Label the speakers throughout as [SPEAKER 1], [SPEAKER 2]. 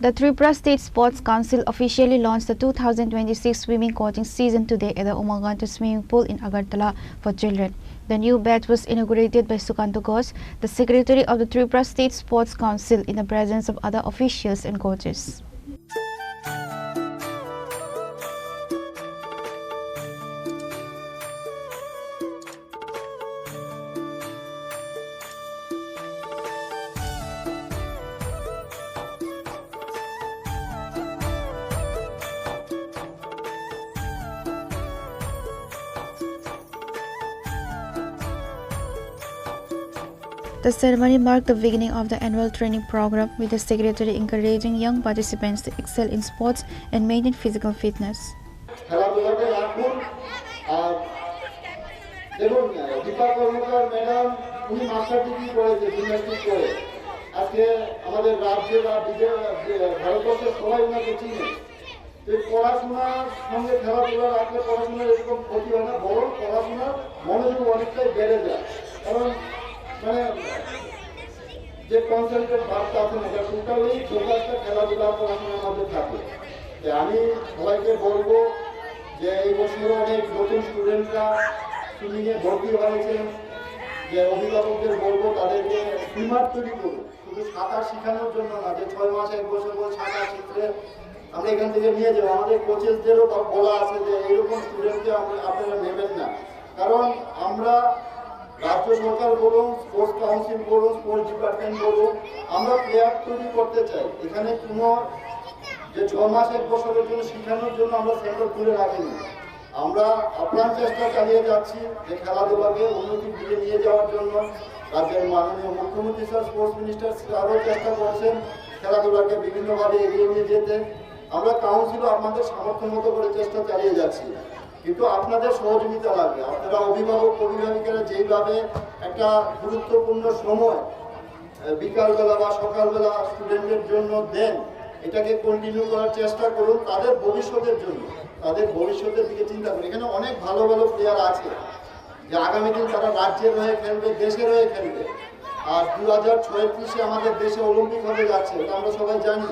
[SPEAKER 1] The Tripura State Sports Council officially launched the 2026 swimming coaching season today at the Umaganta swimming pool in Agartala for children. The new batch was inaugurated by Sukanto Ghosh, the secretary of the Tripura State Sports Council, in the presence of other officials and coaches. The ceremony marked the beginning of the annual training program, with the secretary encouraging young participants to excel in sports and maintain physical fitness.
[SPEAKER 2] যে concentrate ভাবটা আছে এটা totally ফোকাসটা খেলাধুলা পড়াশোনার মধ্যে থাকে। আমি সবাইকে বলবো যে এই বছর অনেক নতুন স্টুডেন্টরা সুইমিংয়ে ভর্তি হয়েছেন, যে অভিভাবকদের বলবো তাদেরকে সুইমার তৈরি করুন, শুধু সাঁতার শেখানোর জন্য না, যে 6 মাস 1 বছর পর সাঁতার শিখলে আমরা এখান থেকে নিয়ে যাবো। আমাদের কোচেসদেরও বলা আছে যে এরকম স্টুডেন্টকে আপনারা নেবেন না, কারণ আমরা রাজ্য সরকার বলুন, স্পোর্টস কাউন্সিল বলুন, স্পোর্টস ডিপার্টমেন্ট বলুন, আমরা প্লেয়ার তৈরি করতে চাই। এখানে কোনো যে 6 মাস 1 বছরের জন্য শেখানোর জন্য আমরা সেন্টার খুলে রাখিনি। আমরা আপ্রাণ চেষ্টা চালিয়ে যাচ্ছি যে খেলাধুলাকে উন্নতির দিকে নিয়ে যাওয়ার জন্য। রাজ্যের মাননীয় মুখ্যমন্ত্রী স্যার, স্পোর্টস মিনিস্টার আরও চেষ্টা করছেন খেলাধুলাকে বিভিন্নভাবে এগিয়ে নিয়ে যেতে। আমরা কাউন্সিলও আমাদের সামর্থ্য মতো করে চেষ্টা চালিয়ে যাচ্ছি, কিন্তু আপনাদের সহযোগিতা লাগবে। আপনারা অভিভাবক অভিভাবিকারা যেইভাবে একটা গুরুত্বপূর্ণ সময় বিকালবেলা বা সকালবেলা স্টুডেন্টদের জন্য দেন, এটাকে কন্টিনিউ করার চেষ্টা করুন তাদের ভবিষ্যতের জন্য, তাদের ভবিষ্যতের দিকে চিন্তা করুন। এখানে অনেক ভালো ভালো প্লেয়ার আছে যে আগামী দিন তারা রাজ্যের হয়ে খেলবে, দেশের হয়ে খেলবে। আর 2036-এ আমাদের দেশে অলিম্পিক হতে যাচ্ছে, এটা আমরা সবাই জানি।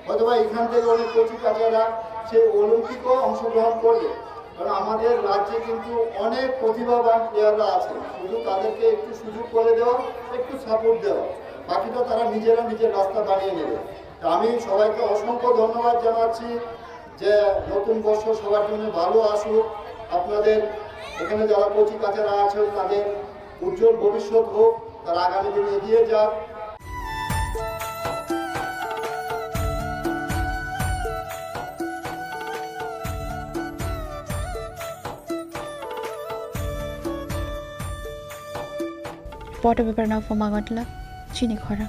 [SPEAKER 2] হয়তোবা এখান থেকে অনেক কচি কাচারা সেই অলিম্পিকও অংশগ্রহণ করবে, কারণ আমাদের রাজ্যে কিন্তু অনেক প্রতিভাবান প্লেয়াররা আছে, শুধু তাদেরকে একটু সুযোগ করে দেওয়া, একটু সাপোর্ট দেওয়া, বাকিটা তারা নিজেরা নিজের রাস্তা বানিয়ে নেবে। তা আমি সবাইকে অসংখ্য ধন্যবাদ জানাচ্ছি যে নতুন বছর সবার জন্য ভালো আসুক। আপনাদের এখানে যারা কচি কাচারা আছেন তাদের উজ্জ্বল ভবিষ্যৎ হোক, তারা আগামী দিনে এগিয়ে যাক।
[SPEAKER 1] Reporter Viparna from Agartala, Chini Khora.